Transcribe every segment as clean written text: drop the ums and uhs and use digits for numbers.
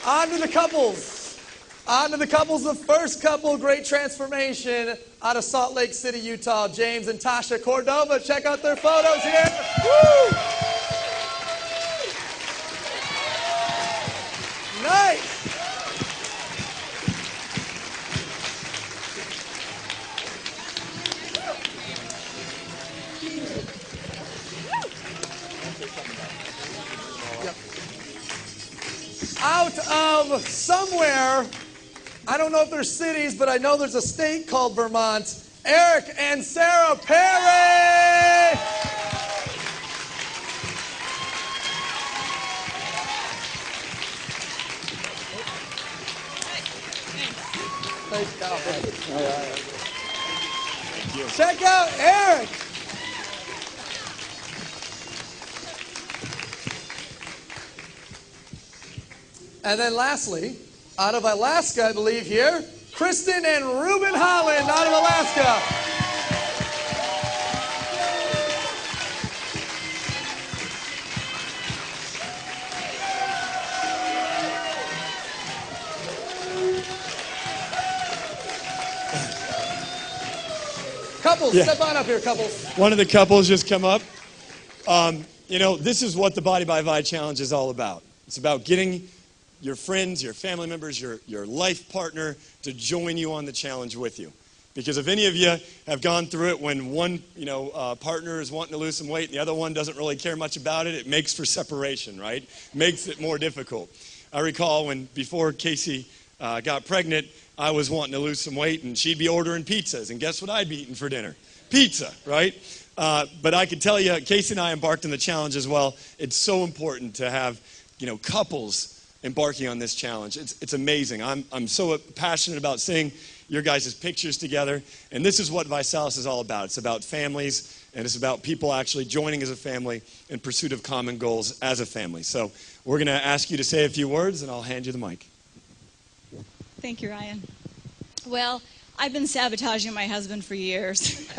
On to the couples. On to the couples. The first couple, great transformation out of Salt Lake City, Utah. James and Tasha Cordova. Check out their photos here. Woo! Nice. Out of somewhere, I don't know if there's cities, but I know there's a state called Vermont, Eric and Sarah Perry! Nice job, buddy. Check out Eric! And then lastly, out of Alaska, I believe here, Kristen and Ruben Holland out of Alaska. Couples, step on up here, couples. One of the couples just come up. You know, this is what the Body by Vi Challenge is all about. It's about getting your friends, your family members, your life partner to join you on the challenge with you. Because if any of you have gone through it when one partner is wanting to lose some weight and the other one doesn't really care much about it, it makes for separation, right? Makes it more difficult. I recall when before Casey got pregnant, I was wanting to lose some weight and she'd be ordering pizzas. And guess what I'd be eating for dinner? Pizza, right? But I can tell you, Casey and I embarked on the challenge as well. It's so important to have, couples embarking on this challenge. It's amazing. I'm so passionate about seeing your guys' pictures together. And this is what Visalis is all about. It's about families, and it's about people actually joining as a family in pursuit of common goals as a family. So we're going to ask you to say a few words, and I'll hand you the mic. Thank you, Ryan. Well, I've been sabotaging my husband for years.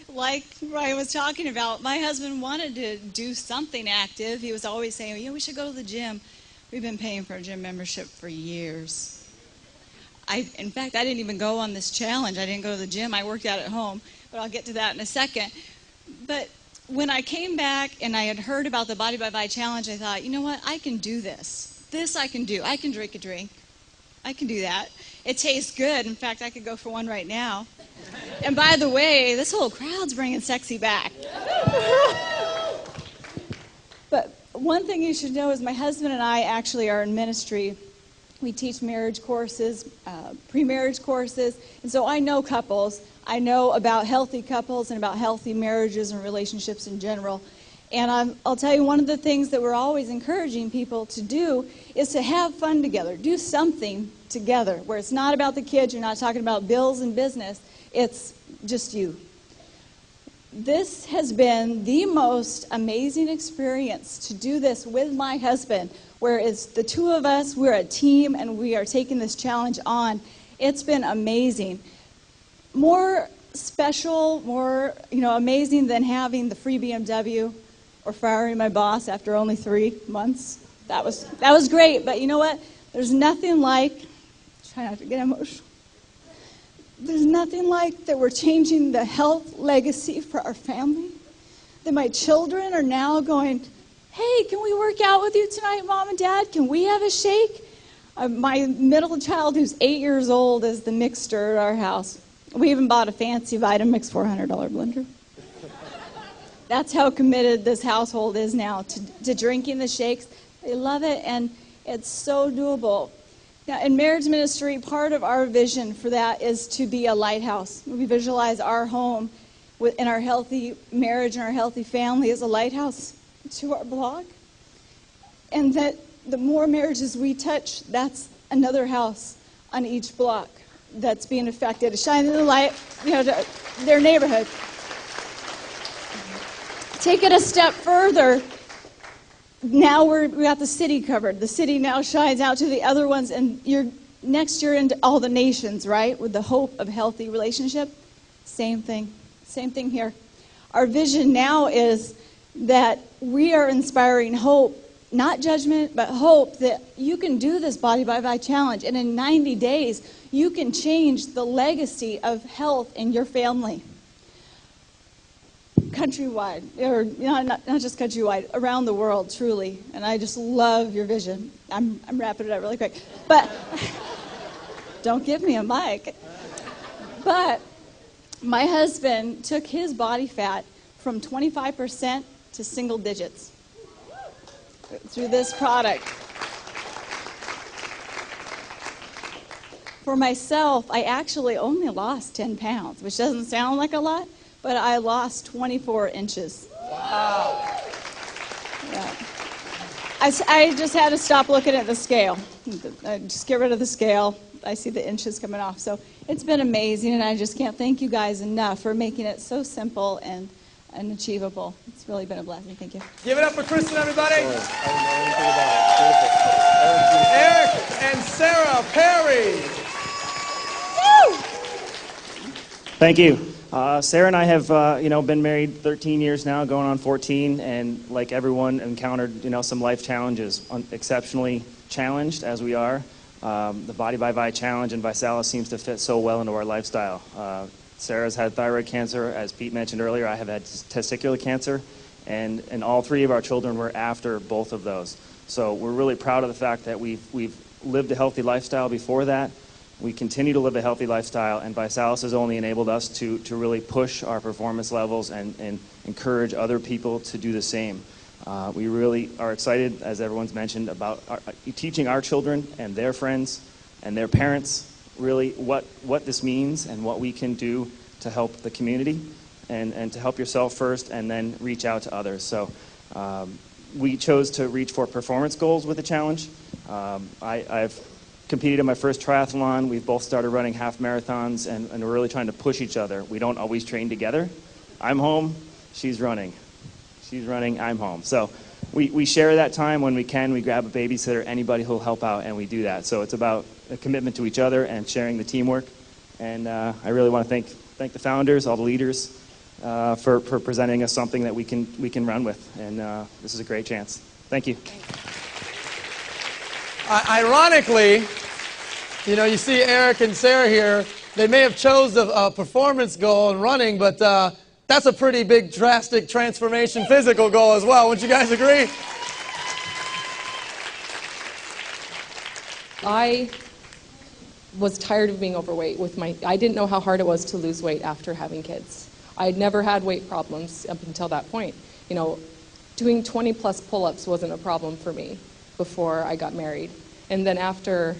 Like Ryan was talking about, my husband wanted to do something active. He was always saying, we should go to the gym. We've been paying for a gym membership for years. In fact, I didn't even go on this challenge. I didn't go to the gym. I worked out at home, but I'll get to that in a second. But when I came back and I had heard about the Body by Vi Challenge, I thought, you know what? I can do this. This I can do. I can drink a drink. I can do that. It tastes good. In fact, I could go for one right now. And by the way, this whole crowd's bringing sexy back. But one thing you should know is my husband and I actually are in ministry. We teach marriage courses, pre-marriage courses, and so I know couples. I know about healthy couples and about healthy marriages and relationships in general. And I'll tell you, one of the things that we're always encouraging people to do is to have fun together. Do something together where it's not about the kids. You're not talking about bills and business. It's just you. This has been the most amazing experience to do this with my husband, where it's the two of us, we're a team, and we are taking this challenge on. It's been amazing. More special, more amazing than having the free BMW or firing my boss after only 3 months. That was great, but you know what? There's nothing like, try not to get emotional. There's nothing like that we're changing the health legacy for our family. That my children are now going, hey, can we work out with you tonight, Mom and Dad? Can we have a shake? My middle child, who's 8 years old, is the mixer at our house. We even bought a fancy Vitamix $400 blender. That's how committed this household is now to drinking the shakes. They love it, and it's so doable. Now, in marriage ministry, part of our vision for that is to be a lighthouse. We visualize our home in our healthy marriage and our healthy family as a lighthouse to our block. And that the more marriages we touch, that's another house on each block that's being affected, shining the light, to their neighborhood. Take it a step further. Now we got the city covered. The city now shines out to the other ones, and next year into all the nations, right? With the hope of healthy relationship. Same thing here. Our vision now is that we are inspiring hope not judgment, but hope that you can do this Body by Vi challenge, and in 90 days, you can change the legacy of health in your family. Countrywide, or not just countrywide, around the world, truly. And I just love your vision. I'm wrapping it up really quick. But don't give me a mic. But my husband took his body fat from 25% to single digits through this product. For myself, I actually only lost 10 pounds, which doesn't sound like a lot, but I lost 24 inches. Wow. Yeah. I just had to stop looking at the scale. Just get rid of the scale. I see the inches coming off. So it's been amazing, and I just can't thank you guys enough for making it so simple and achievable. It's really been a blessing. Thank you. Give it up for Kristen, everybody. I didn't know anything about it. Eric and Sarah Perry. Woo! Thank you. Sarah and I have, been married 13 years now, going on 14, and like everyone, encountered, some life challenges. Exceptionally challenged as we are. The Body by Vi challenge and Visalis seems to fit so well into our lifestyle. Sarah's had thyroid cancer, as Pete mentioned earlier. I have had testicular cancer, and all three of our children were after both of those. So we're really proud of the fact that we've lived a healthy lifestyle before that. We continue to live a healthy lifestyle, and Visalis has only enabled us to really push our performance levels and encourage other people to do the same. We really are excited, as everyone's mentioned, about teaching our children and their friends and their parents really what this means and what we can do to help the community and to help yourself first and then reach out to others. So we chose to reach for performance goals with the challenge. I've competed in my first triathlon. We've both started running half marathons, and we're really trying to push each other. We don't always train together. I'm home, she's running. She's running, I'm home. So we share that time when we can. We grab a babysitter, anybody who'll help out, and we do that. So it's about a commitment to each other and sharing the teamwork. And I really want to thank the founders, all the leaders, for presenting us something that we can run with. And this is a great chance. Thank you. Ironically, you see Eric and Sarah here. They may have chose a performance goal in running, but that's a pretty big, drastic transformation physical goal as well. Wouldn't you guys agree? I was tired of being overweight I didn't know how hard it was to lose weight after having kids. I had never had weight problems up until that point. Doing 20 plus pull-ups wasn't a problem for me before I got married. And then after,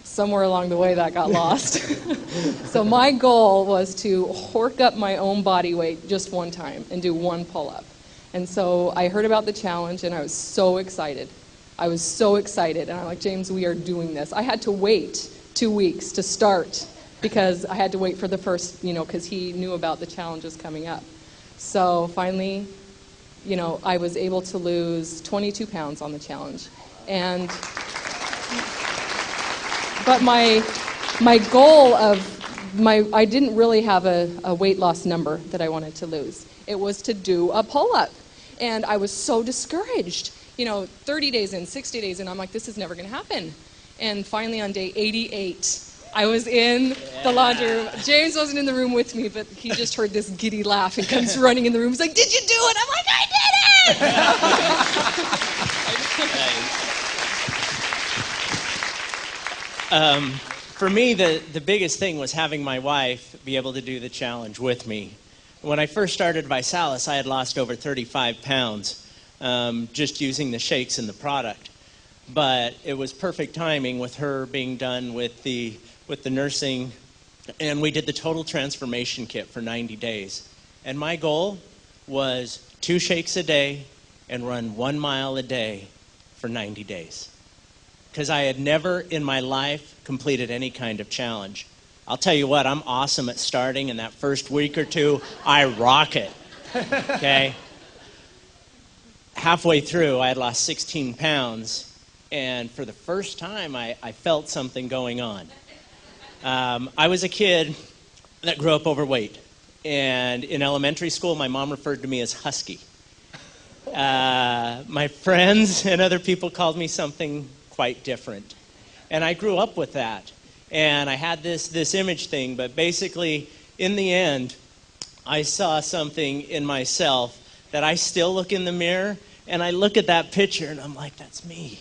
somewhere along the way that got lost. So my goal was to hork up my own body weight just one time and do one pull-up. And so I heard about the challenge and I was so excited. And I'm like, James, we are doing this. I had to wait 2 weeks to start because I had to wait for the first, because he knew about the challenges coming up. So finally, I was able to lose 22 pounds on the challenge. But my goal I didn't really have a weight loss number that I wanted to lose. It was to do a pull-up. And I was so discouraged. 30 days in, 60 days in, I'm like, this is never going to happen. And finally on day 88, I was in the laundry room. James wasn't in the room with me, but he just heard this giddy laugh and comes running in the room. He's like, did you do it? I'm like, I did it! For me, the biggest thing was having my wife be able to do the challenge with me. When I first started Visalis, I had lost over 35 pounds just using the shakes and the product. But it was perfect timing with her being done with the nursing, and we did the total transformation kit for 90 days. And my goal was 2 shakes a day and run 1 mile a day for 90 days. Because I had never in my life completed any kind of challenge. I'll tell you what, I'm awesome at starting, and that first week or two, I rock it, okay? Halfway through, I had lost 16 pounds, and for the first time, I felt something going on. I was a kid that grew up overweight, and in elementary school, my mom referred to me as husky. My friends and other people called me something quite different. And I grew up with that. And I had this image thing, but basically, in the end, I saw something in myself that I still look in the mirror, and I look at that picture, and I'm like, that's me.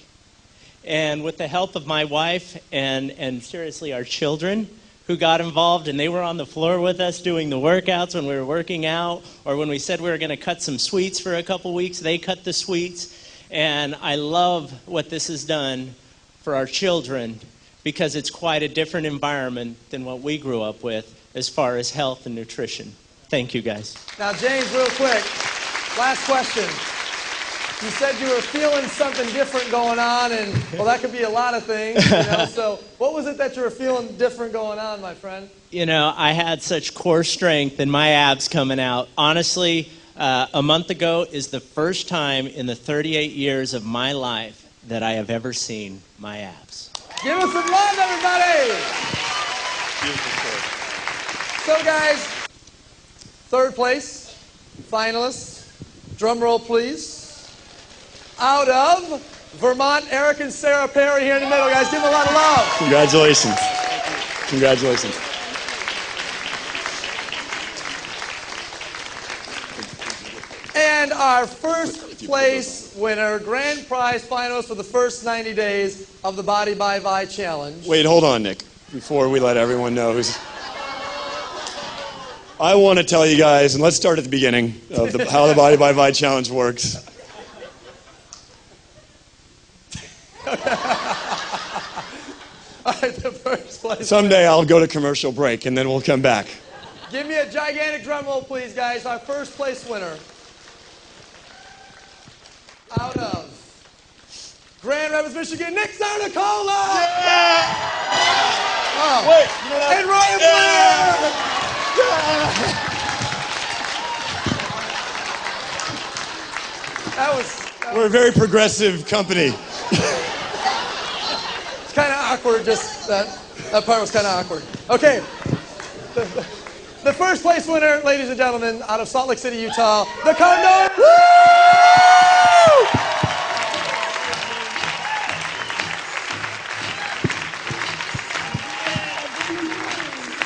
And with the help of my wife and seriously our children who got involved, and they were on the floor with us doing the workouts when we were working out, or when we said we were going to cut some sweets for a couple weeks, they cut the sweets. And I love what this has done for our children, because it's quite a different environment than what we grew up with as far as health and nutrition. Thank you, guys. Now, James, real quick, last question. You said you were feeling something different going on, and, well, that could be a lot of things, you know, so what was it that you were feeling different going on, my friend? You know, I had such core strength and my abs coming out. Honestly, a month ago is the first time in the 38 years of my life that I have ever seen my abs. Give us some love, everybody! So, guys, third place, finalists, drum roll, please. Out of Vermont, Eric and Sarah Perry here in the middle, guys. Give them a lot of love. Congratulations. Congratulations. And our first place winner, grand prize finalist for the first 90 days of the Body by Vi Challenge. Wait, hold on, Nick, before we let everyone know who's... I want to tell you guys, and let's start at the beginning of how the Body by Vi Challenge works. All right, the first place. Someday I'll go to commercial break, and then we'll come back. Give me a gigantic drum roll, please, guys. Our first place winner. Out of Grand Rapids, Michigan, Nick Sarnicola! Yeah! Oh. Wait, and Ryan Blair! That was We're a very progressive company. It's kind of awkward, just that part was kind of awkward. Okay. The first place winner, ladies and gentlemen, out of Salt Lake City, Utah, the Condor. Woo!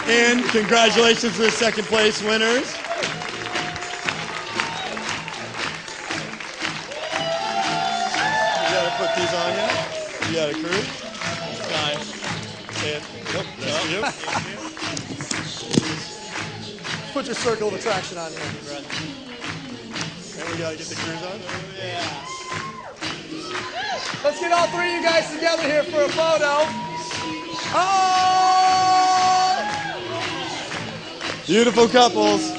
And congratulations to the second place winners. You gotta put these on here. You got a crew. Nope, that's you. Put your circle of attraction on here. And we gotta get the crews on. Let's get all three of you guys together here for a photo. Oh! Beautiful couples.